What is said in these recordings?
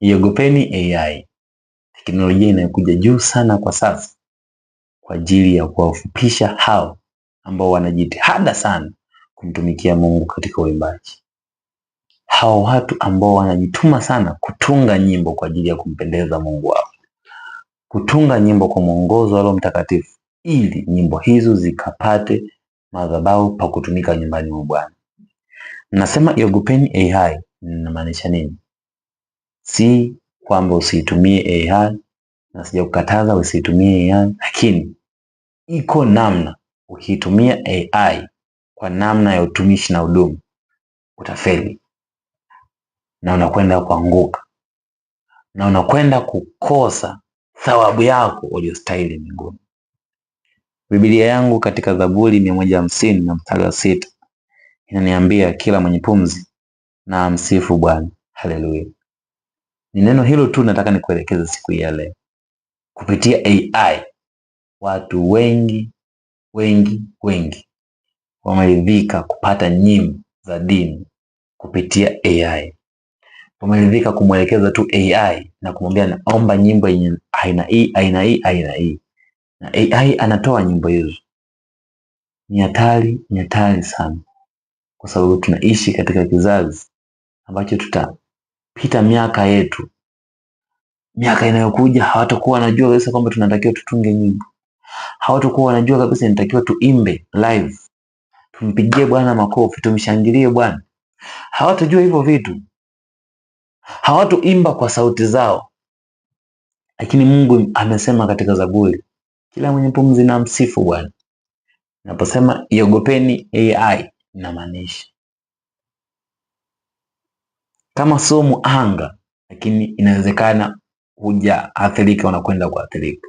Iogopeni AI, teknolojia inayokuja juu sana kwa sasa kwa ajili ya kuwafupisha hao ambao wanajitihada sana kumtumikia Mungu katika uimbaji. Hao watu ambao wanajituma sana kutunga nyimbo kwa ajili ya kumpendeza Mungu wao, kutunga nyimbo kwa mwongozo wa Roho Mtakatifu ili nyimbo hizo zikapate madhabahu pa kutumika nyumbani mwa Bwana. Nasema iogopeni AI, ninamaanisha nini? Si kwamba usiitumie AI, na sijakukataza usiitumie AI, lakini iko namna ukiitumia AI kwa namna ya utumishi na huduma utafeli na unakwenda kuanguka na unakwenda kukosa thawabu yako uliyostahili mbinguni. Biblia yangu katika Zaburi 150 na mstari wa 6 inaniambia kila mwenye pumzi na amsifu Bwana. Haleluya. Ni neno hilo tu nataka nikuelekeze siku hii ya leo. Kupitia AI watu wengi wameridhika kupata nyimbo za dini kupitia AI. Wameridhika kumwelekeza tu AI na kumwambia naomba nyimbo yenye aina hii. Na AI anatoa nyimbo hizo. Ni hatari sana. Kwa sababu tunaishi katika kizazi ambacho tutapita miaka yetu. Miaka inayokuja hawatakuwa wanajua kabisa kwamba tunatakiwa tutunge nyimbo. Hawatakuwa wanajua kabisa inatakiwa tuimbe live. Tumpigie Bwana makofi, tumshangilie Bwana. Hawatajua hivyo vitu. Hawatoimba kwa sauti zao. Lakini Mungu amesema katika Zaburi, kila mwenye pumzi na msifu Bwana. Naposema iogopeni AI inamaanisha kama sio muhanga, lakini inawezekana hujaathirika, unakwenda kuathirika.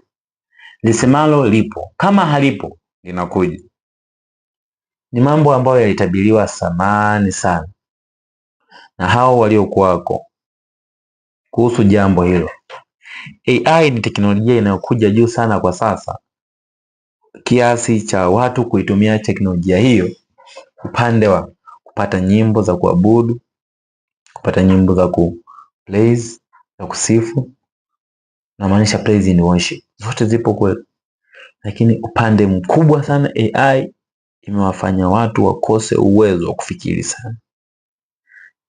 Lisemalo lipo, kama halipo linakuja. Ni mambo ambayo yalitabiriwa zamani sana na hao waliokuwako kuhusu jambo hilo. AI ni teknolojia inayokuja juu sana kwa sasa, kiasi cha watu kuitumia teknolojia hiyo upande wa kupata nyimbo za kuabudu, kupata nyimbo za praise, za kusifu, na maanisha praise and worship. Zote zipo kweli. Lakini upande mkubwa sana AI imewafanya watu wakose uwezo wa kufikiri sana.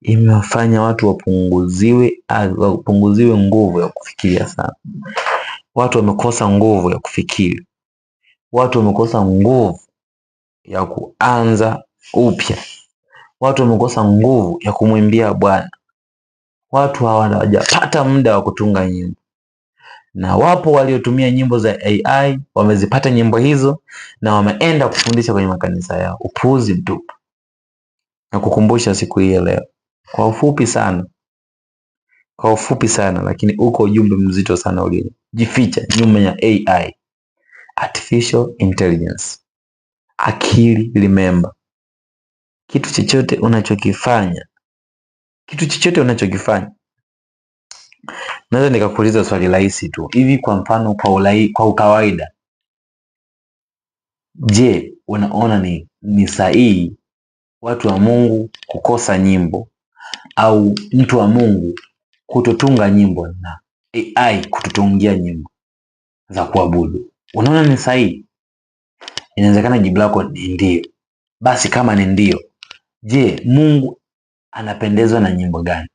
Imewafanya watu wapunguziwe nguvu ya kufikiria sana. Watu wamekosa nguvu ya kufikiri. Watu wamekosa nguvu ya kuanza upya. Watu wamekosa nguvu ya kumwimbia Bwana. Watu hawajapata muda wa kutunga nyimbo. Na wapo waliotumia nyimbo za AI, wamezipata nyimbo hizo na wameenda kufundisha kwenye makanisa yao. Upuuzi mtupu. Na kukumbusha siku hii leo. Kwa ufupi sana, lakini uko ujumbe mzito sana uliojificha nyuma ya AI. Artificial intelligence. Akili limemba. Kitu chochote unachokifanya. Naweza nikakuuliza swali rahisi tu. Hivi kwa mfano kwa ukawaida. Je, unaona ni sahihi watu wa Mungu kukosa nyimbo au mtu wa Mungu kutotunga nyimbo na AI kututungia nyimbo za kuabudu? Unaona ni sahihi? Inawezekana jibu lako ni ndio. Basi kama ni ndio, je, Mungu anapendezwa na nyimbo gani?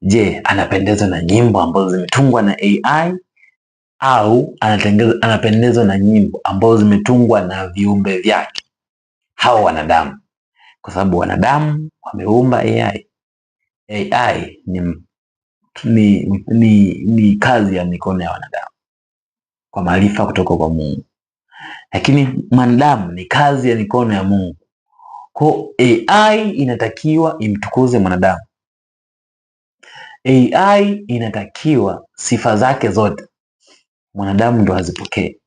Je, anapendezwa na nyimbo ambazo zimetungwa na AI au anapendezwa na nyimbo ambazo zimetungwa na viumbe vyake, hao wanadamu? Kwa sababu wanadamu wameumba AI. AI ni kazi ya mikono ya wanadamu kwa maarifa kutoka kwa Mungu. Lakini mwanadamu ni kazi ya mikono ya Mungu. Kwa AI inatakiwa imtukuze mwanadamu. AI inatakiwa sifa zake zote mwanadamu ndo azipokee.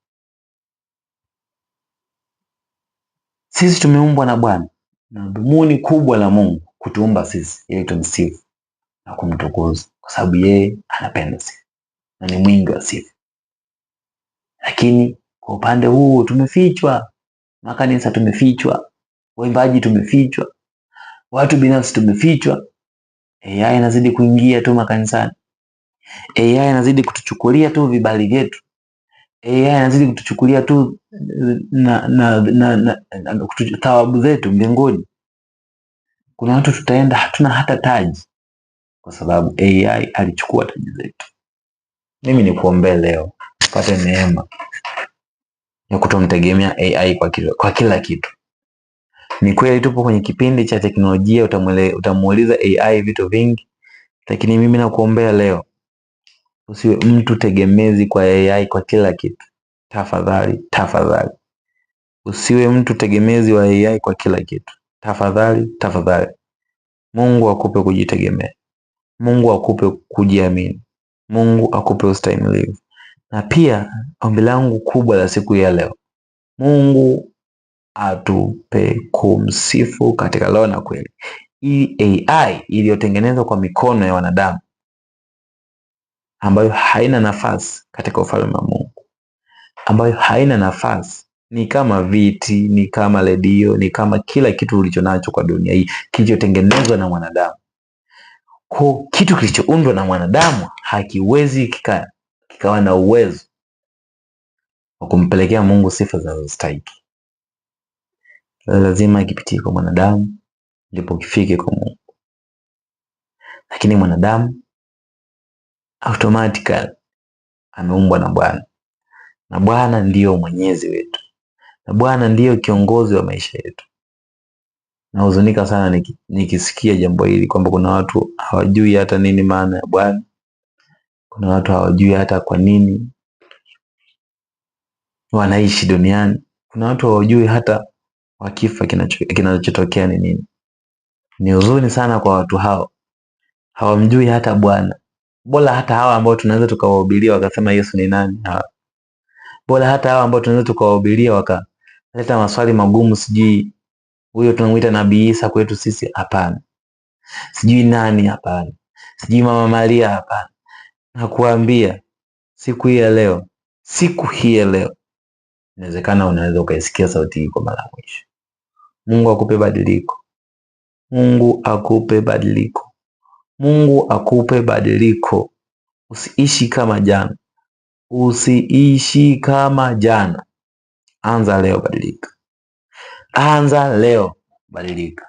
Sisi tumeumbwa na Bwana, na dhumuni kubwa la Mungu kutuumba sisi ili tumsifu na kumtukuza, kwa sababu yeye anapenda sifa na ni mwingi wa sifa. Lakini kwa upande huu tumefichwa, makanisa tumefichwa, waimbaji tumefichwa, watu binafsi tumefichwa. AI inazidi kuingia tu makanisani. AI inazidi kutuchukulia tu vibali vyetu. AI inazidi kutuchukulia tu thawabu zetu mbinguni. Kuna watu tutaenda hatuna hata taji kwa sababu AI alichukua taji zetu. Mimi nikuombee leo upate neema ya kutomtegemea AI kwa kila kitu. Ni kweli tupo kwenye kipindi cha teknolojia, utamuuliza AI vitu vingi, lakini mimi nakuombea leo usiwe mtu tegemezi kwa AI kwa kila kitu. Tafadhali, tafadhali. Usiwe mtu tegemezi wa AI kwa kila kitu. Tafadhali, tafadhali. Mungu akupe kujitegemea. Mungu akupe kujiamini. Mungu akupe ustahimilivu. Na pia ombi langu kubwa la siku ya leo, Mungu atupe kumsifu katika roho na kweli. Hii AI iliyotengenezwa kwa mikono ya wanadamu, ambayo haina nafasi katika ufalme wa Mungu, ambayo haina nafasi, ni kama viti, ni kama redio, ni kama kila kitu ulichonacho kwa dunia hii kilichotengenezwa na mwanadamu. Kwa kitu kilichoundwa na mwanadamu hakiwezi kikawa na uwezo wa kumpelekea Mungu sifa zinazostahili. Lazima kipitie kwa mwanadamu ndipo kifike kwa Mungu. Lakini mwanadamu automatically ameumbwa na Bwana, na Bwana ndiyo mwenyezi wetu, na Bwana ndiyo kiongozi wa maisha yetu. Nahuzunika sana nikisikia jambo hili kwamba kuna watu hawajui hata nini maana ya Bwana. Kuna watu hawajui hata kwa nini wanaishi duniani. Kuna watu hawajui hata wakifa kinachotokea ni nini. Ni huzuni sana kwa watu hao. Hawamjui hata Bwana. Bora hata hawa ambao tunaweza tukawahubiria wakasema Yesu ni nani. Bora hata hawa ambao tunaweza tukawahubiria wakaleta maswali magumu, sijui huyo tunamuita Nabii Isa kwetu sisi, hapana. Sijui nani, hapana. Sijui Mama Maria, hapana. Nakuambia siku hii ya leo inawezekana unaweza ukaisikia sauti hii kwa mara ya mwisho. Mungu akupe badiliko. Mungu akupe badiliko. Mungu akupe badiliko. Usiishi kama jana. Usiishi kama jana. Anza leo, badilika. Anza leo, badilika.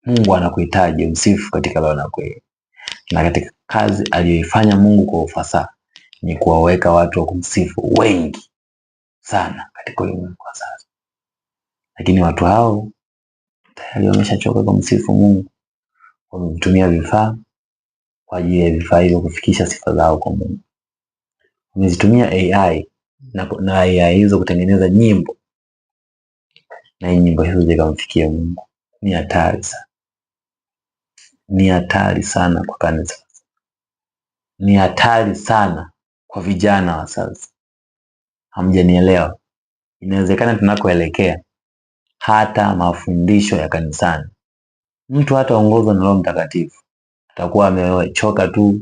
Mungu anakuhitaji umsifu katika roho na kweli. Na katika kazi aliyoifanya Mungu kwa ufasaha ni kuwaweka watu wa kumsifu wengi sana katika ulimwengu kwa sasa. Lakini watu hao tayari wameshachoka kumsifu Mungu. Wametumia vifaa kwa ajili ya vifaa hivyo kufikisha sifa zao kwa Mungu. Wamezitumia AI na AI hizo kutengeneza nyimbo, na nyimbo hizo zikamfikia Mungu. Ni hatari sana. Ni hatari sana kwa kanisa. Ni hatari sana kwa vijana wa sasa. Hamjanielewa. Inawezekana tunakoelekea hata mafundisho ya kanisani, mtu hata ongozwa na Roho Mtakatifu atakuwa amechoka tu,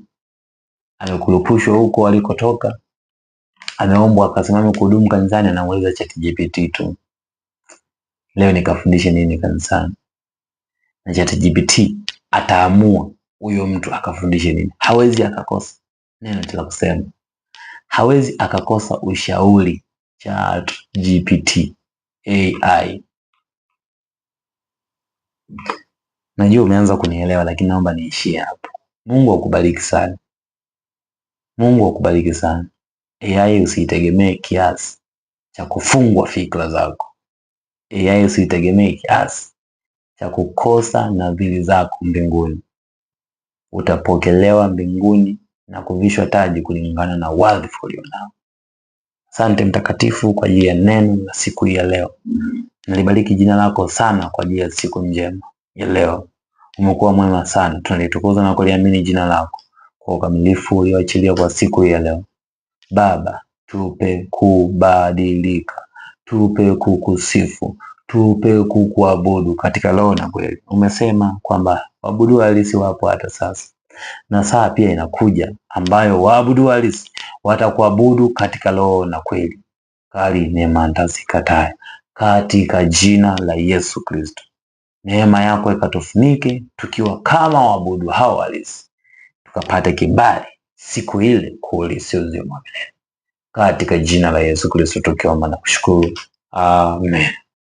amekurupushwa huko alikotoka, ameombwa akasimame kuhudumu kanisani, anamuuliza ChatGPT tu, leo nikafundishe nini kanisani? Na ChatGPT ataamua huyo mtu akafundishe nini. Hawezi akakosa neno la kusema. Hawezi akakosa ushauri. ChatGPT AI. Najua umeanza kunielewa, lakini naomba niishie hapo. Mungu akubariki sana. Mungu akubariki sana. AI usitegemee kiasi cha kufungwa fikra zako. AI usitegemee kiasi cha kukosa nadhiri zako mbinguni. Utapokelewa mbinguni na kuvishwa taji kulingana na wadhifa ulionao. Asante Mtakatifu kwa ajili ya neno la siku hii ya leo. Nalibariki jina lako sana kwa ajili ya siku njema ya leo. Umekuwa mwema sana. Tunalitukuza na kuliamini jina lako kwa ukamilifu ulioachilia kwa siku hii ya leo. Baba, tupe kubadilika. Tupe kukusifu. Tupe kukuabudu katika roho na kweli. Umesema kwamba waabudu halisi wapo hata sasa. Na saa pia inakuja ambayo waabudu halisi watakuabudu katika roho na kweli. Kali neema ndazikatae katika jina la Yesu Kristo. neema yako ikatufunike tukiwa kama waabudu hao halisi, tukapata kibali siku ile kuulisi uzima wa milele. Katika jina la Yesu Kristo tukiomba na kushukuru. Amen.